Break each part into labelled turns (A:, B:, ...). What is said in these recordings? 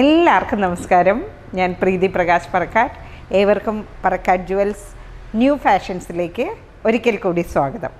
A: എല്ലാവർക്കും നമസ്കാരം. ഞാൻ പ്രീതി പ്രകാശ് പറക്കാട്ട്. ഏവർക്കും പറക്കാട്ട് ജുവൽസ് ന്യൂ ഫാഷൻസിലേക്ക് ഒരിക്കൽ കൂടി സ്വാഗതം.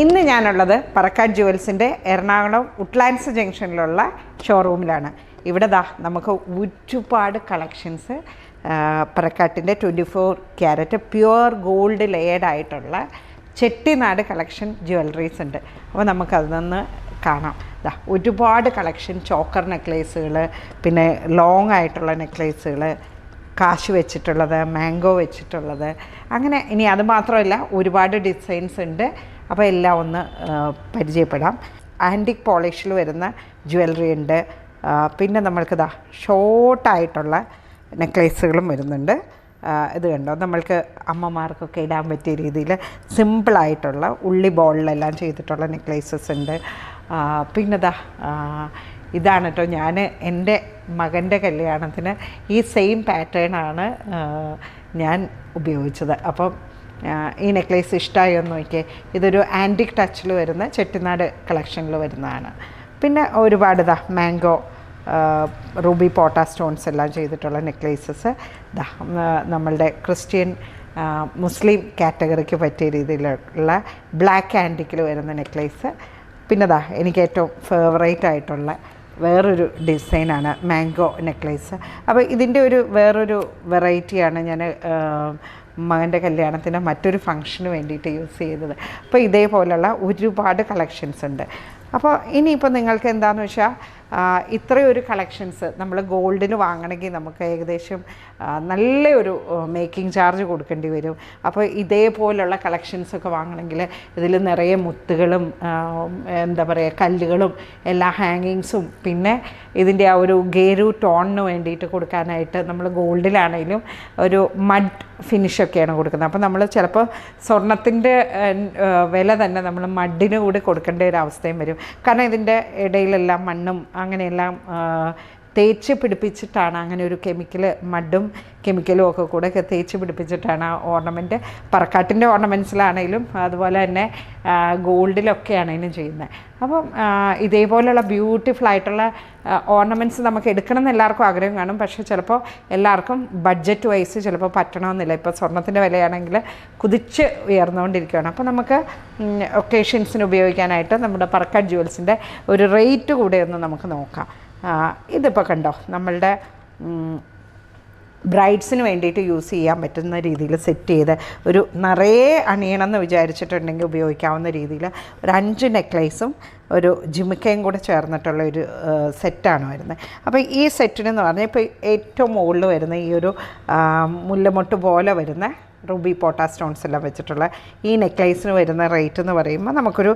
A: ഇന്ന് ഞാനുള്ളത് പറക്കാട്ട് ജുവൽസിൻ്റെ എറണാകുളം ഉട്ട്ലാൻഡ്സ് ജംഗ്ഷനിലുള്ള ഷോറൂമിലാണ്. ഇവിടെ നമുക്ക് ഒരുപാട് കളക്ഷൻസ് പറക്കാട്ടിൻ്റെ 24 ക്യാരറ്റ് പ്യുവർ ഗോൾഡ് ലെയർഡ് ആയിട്ടുള്ള ചെട്ടിനാട് കളക്ഷൻ ജ്വല്ലറീസ് ഉണ്ട്. അപ്പോൾ നമുക്കതിൽ നിന്ന് കാണാം. ഒരുപാട് കളക്ഷൻ ചോക്കർ നെക്ലേസുകൾ, പിന്നെ ലോങ് ആയിട്ടുള്ള നെക്ലേസുകൾ, കാശ് വെച്ചിട്ടുള്ളത്, മാംഗോ വെച്ചിട്ടുള്ളത്, അങ്ങനെ ഇനി അത് മാത്രമല്ല ഒരുപാട് ഡിസൈൻസ് ഉണ്ട്. അപ്പോൾ എല്ലാം ഒന്ന് പരിചയപ്പെടാം. ആൻറ്റിക് പോളിഷിൽ വരുന്ന ജ്വല്ലറി ഉണ്ട്. പിന്നെ നമ്മൾക്ക് ഷോർട്ടായിട്ടുള്ള നെക്ലേസുകളും വരുന്നുണ്ട്. ഇത് കണ്ടോ, നമ്മൾക്ക് അമ്മമാർക്കൊക്കെ ഇടാൻ പറ്റിയ രീതിയിൽ സിമ്പിളായിട്ടുള്ള ഉള്ളി ബോളിലെല്ലാം ചെയ്തിട്ടുള്ള നെക്ലേസസ് ഉണ്ട്. പിന്നെ ഇതാണ് കേട്ടോ, ഞാൻ എൻ്റെ മകൻ്റെ കല്യാണത്തിന് ഈ സെയിം പാറ്റേണാണ് ഞാൻ ഉപയോഗിച്ചത്. അപ്പം ഈ നെക്ലേസ് ഇഷ്ടമായി ഒന്ന് നോക്കിയേ. ഇതൊരു ആൻറ്റിക് ടച്ചിൽ വരുന്ന ചെട്ടിനാട് കളക്ഷനിൽ വരുന്നതാണ്. പിന്നെ ഒരുപാട് മാംഗോ, റൂബി പോട്ട സ്റ്റോൺസ് എല്ലാം ചെയ്തിട്ടുള്ള നെക്ലേസസ്, നമ്മളുടെ ക്രിസ്ത്യൻ മുസ്ലിം കാറ്റഗറിക്ക് പറ്റിയ രീതിയിലുള്ള ബ്ലാക്ക് ആൻറ്റിക്കിൽ വരുന്ന നെക്ലേസ്. പിന്നെ എനിക്ക് ഏറ്റവും ഫേവറേറ്റ് ആയിട്ടുള്ള വേറൊരു ഡിസൈനാണ് മാംഗോ നെക്ലേസ്. അപ്പോൾ ഇതിൻ്റെ വേറൊരു വെറൈറ്റിയാണ് ഞാൻ മകൻ്റെ കല്യാണത്തിന് മറ്റൊരു ഫംഗ്ഷന് വേണ്ടിയിട്ട് യൂസ് ചെയ്തത്. അപ്പോൾ ഇതേപോലുള്ള ഒരുപാട് കളക്ഷൻസ് ഉണ്ട്. അപ്പോൾ ഇനിയിപ്പോൾ നിങ്ങൾക്ക് എന്താണെന്ന് വെച്ചാൽ ഇത്രയൊരു കളക്ഷൻസ് നമ്മൾ ഗോൾഡിന് വാങ്ങണമെങ്കിൽ നമുക്ക് ഏകദേശം നല്ലൊരു മേക്കിംഗ് ചാർജ് കൊടുക്കേണ്ടി വരും. അപ്പോൾ ഇതേപോലുള്ള കളക്ഷൻസൊക്കെ വാങ്ങണമെങ്കിൽ ഇതിൽ നിറയെ മുത്തുകളും എന്താ പറയുക കല്ലുകളും എല്ലാ ഹാങ്ങിങ്സും, പിന്നെ ഇതിൻ്റെ ആ ഒരു ഗേരു ടോണിന് വേണ്ടിയിട്ട് കൊടുക്കാനായിട്ട് നമ്മൾ ഗോൾഡിലാണെങ്കിലും ഒരു മഡ് ഫിനിഷൊക്കെയാണ് കൊടുക്കുന്നത്. അപ്പോൾ നമ്മൾ ചിലപ്പോൾ സ്വർണത്തിൻ്റെ വില തന്നെ നമ്മൾ മഡിന് കൂടി കൊടുക്കേണ്ട ഒരു അവസ്ഥയും വരും. കാരണം ഇതിൻ്റെ ഇടയിലെല്ലാം മണ്ണും അങ്ങനെയെല്ലാം തേച്ച് പിടിപ്പിച്ചിട്ടാണ്, അങ്ങനെ ഒരു മഡും കെമിക്കലും ഒക്കെ കൂടെ തേച്ച് പിടിപ്പിച്ചിട്ടാണ് ആ ഓർണമെൻറ്റ്. പറക്കാട്ടിൻ്റെ ഓർണമെൻറ്റ്സിലാണെങ്കിലും അതുപോലെ തന്നെ ഗോൾഡിലൊക്കെയാണെങ്കിലും ചെയ്യുന്നത്. അപ്പം ഇതേപോലെയുള്ള ബ്യൂട്ടിഫുൾ ആയിട്ടുള്ള ഓർണമെൻറ്റ്സ് നമുക്ക് എടുക്കണം എന്ന് എല്ലാവർക്കും ആഗ്രഹം കാണും. പക്ഷേ ചിലപ്പോൾ എല്ലാവർക്കും ബഡ്ജറ്റ് വൈസ് ചിലപ്പോൾ പറ്റണമെന്നില്ല. ഇപ്പോൾ സ്വർണ്ണത്തിൻ്റെ വിലയാണെങ്കിൽ കുതിച്ച് ഉയർന്നുകൊണ്ടിരിക്കുകയാണ്. അപ്പോൾ നമുക്ക് ഒക്കേഷൻസിന് ഉപയോഗിക്കാനായിട്ട് നമ്മുടെ പറക്കാട്ട് ജുവൽസിൻ്റെ ഒരു റേറ്റ് കൂടെ ഒന്ന് നമുക്ക് നോക്കാം. ഇതിപ്പോൾ കണ്ടോ, നമ്മളുടെ ബ്രൈഡ്സിന് വേണ്ടിയിട്ട് യൂസ് ചെയ്യാൻ പറ്റുന്ന രീതിയിൽ സെറ്റ് ചെയ്ത് ഒരു നിറയെ അണിയണമെന്ന് വിചാരിച്ചിട്ടുണ്ടെങ്കിൽ ഉപയോഗിക്കാവുന്ന രീതിയിൽ ഒരു 5 നെക്ലേസും ഒരു ജിമിക്കയും കൂടെ ചേർന്നിട്ടുള്ള ഒരു സെറ്റാണ് വരുന്നത്. അപ്പോൾ ഈ സെറ്റിനെന്ന് പറഞ്ഞാൽ ഇപ്പോൾ ഏറ്റവും മുകളിൽ വരുന്ന ഈ ഒരു മുല്ലമൊട്ട് പോലെ വരുന്ന റൂബി പോട്ട സ്റ്റോൺസ് എല്ലാം വെച്ചിട്ടുള്ള ഈ നെക്ലേസിന് വരുന്ന റേറ്റ് എന്ന് പറയുമ്പോൾ നമുക്കൊരു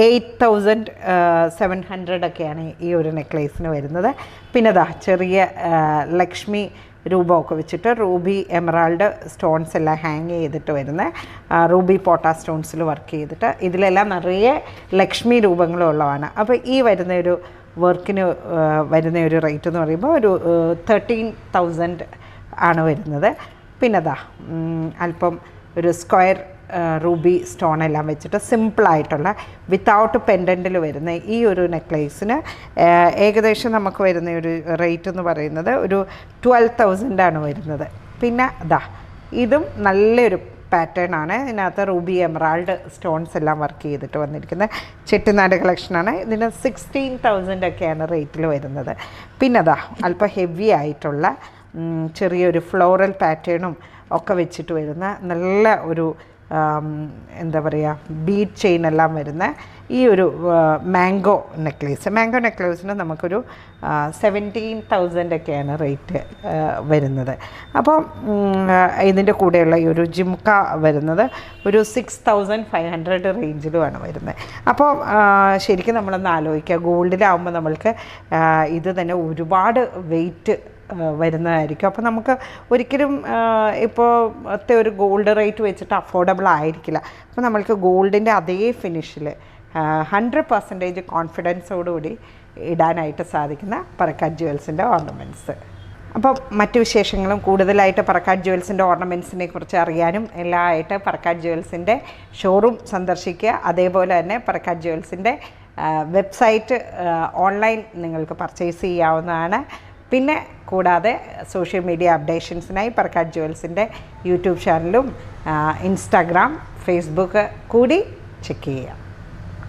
A: 8,700 ഒക്കെയാണ് ഈ ഒരു നെക്ലേസിന് വരുന്നത്. പിന്നെ ചെറിയ ലക്ഷ്മി രൂപമൊക്കെ വെച്ചിട്ട് റൂബി എമറാൾഡ് സ്റ്റോൺസ് എല്ലാം ഹാങ് ചെയ്തിട്ട് വരുന്ന റൂബി പോട്ട സ്റ്റോൺസിൽ വർക്ക് ചെയ്തിട്ട് ഇതിലെല്ലാം നിറയെ ലക്ഷ്മി രൂപങ്ങളുള്ളതാണ്. അപ്പോൾ ഈ വരുന്ന ഒരു വർക്കിന് വരുന്ന ഒരു റേറ്റ് എന്ന് പറയുമ്പോൾ ഒരു 13,000 ആണ് വരുന്നത്. പിന്നെ അല്പം ഒരു സ്ക്വയർ റൂബി സ്റ്റോൺ എല്ലാം വെച്ചിട്ട് സിമ്പിളായിട്ടുള്ള വിത്തൗട്ട് പെൻഡൻറ്റിൽ വരുന്ന ഈ ഒരു നെക്ലേസിന് ഏകദേശം നമുക്ക് വരുന്ന ഒരു റേറ്റ് എന്ന് പറയുന്നത് ഒരു 12,000 ആണ് വരുന്നത്. പിന്നെ ഇതും നല്ലൊരു പാറ്റേൺ ആണ്. ഇതിനകത്ത് റൂബി എമറാൾഡ് സ്റ്റോൺസ് എല്ലാം വർക്ക് ചെയ്തിട്ട് വന്നിരിക്കുന്ന ചെട്ടിനാട് കളക്ഷനാണ്. ഇതിന് 16,000 ഒക്കെയാണ് റേറ്റിൽ വരുന്നത്. പിന്നെ അല്പം ഹെവി ആയിട്ടുള്ള ചെറിയൊരു ഫ്ലോറൽ പാറ്റേണും ഒക്കെ വെച്ചിട്ട് വരുന്ന നല്ല ഒരു എന്താ പറയുക ബീഡ് ചെയിൻ എല്ലാം വരുന്ന ഈ ഒരു മാംഗോ നെക്ലേസിന് നമുക്കൊരു 17,000 ഒക്കെയാണ് റേറ്റ് വരുന്നത്. അപ്പോൾ ഇതിൻ്റെ കൂടെയുള്ള ഈ ഒരു ജിംക വരുന്നത് ഒരു 6,500 റേഞ്ചിലുമാണ് വരുന്നത്. അപ്പോൾ ശരിക്കും നമ്മളൊന്ന് ആലോചിക്കുക, ഗോൾഡിലാവുമ്പോൾ നമ്മൾക്ക് ഇത് തന്നെ ഒരുപാട് വെയിറ്റ് വരുന്നതായിരിക്കും. അപ്പോൾ നമുക്ക് ഒരിക്കലും ഇപ്പോഴത്തെ ഒരു ഗോൾഡ് റേറ്റ് വെച്ചിട്ട് അഫോർഡബിൾ ആയിരിക്കില്ല. അപ്പോൾ നമ്മൾക്ക് ഗോൾഡിൻ്റെ അതേ ഫിനിഷിൽ 100% കോൺഫിഡൻസോടുകൂടി ഇടാനായിട്ട് സാധിക്കുന്ന പറക്കാട് ജ്വൽസിൻ്റെ ഓർണമെൻറ്റ്സ്. അപ്പോൾ മറ്റു വിശേഷങ്ങളും കൂടുതലായിട്ട് പറക്കാട് ജ്വൽസിൻ്റെ ഓർണമെൻറ്റ്സിനെ കുറിച്ച് അറിയാനും എല്ലാം ആയിട്ട് പറക്കാട് ജ്വൽസിൻ്റെ ഷോറൂം സന്ദർശിക്കുക. അതേപോലെ തന്നെ പറക്കാട് ജ്വൽസിൻ്റെ വെബ്സൈറ്റ് ഓൺലൈൻ നിങ്ങൾക്ക് പർച്ചേസ് ചെയ്യാവുന്നതാണ്. പിന്നെ കൂടാതെ സോഷ്യൽ മീഡിയ അപ്ഡേഷൻസിനായി പറക്കാട് ജ്വൽസിൻ്റെ യൂട്യൂബ് ചാനലും ഇൻസ്റ്റാഗ്രാം, ഫേസ്ബുക്ക് കൂടി ചെക്ക് ചെയ്യുക.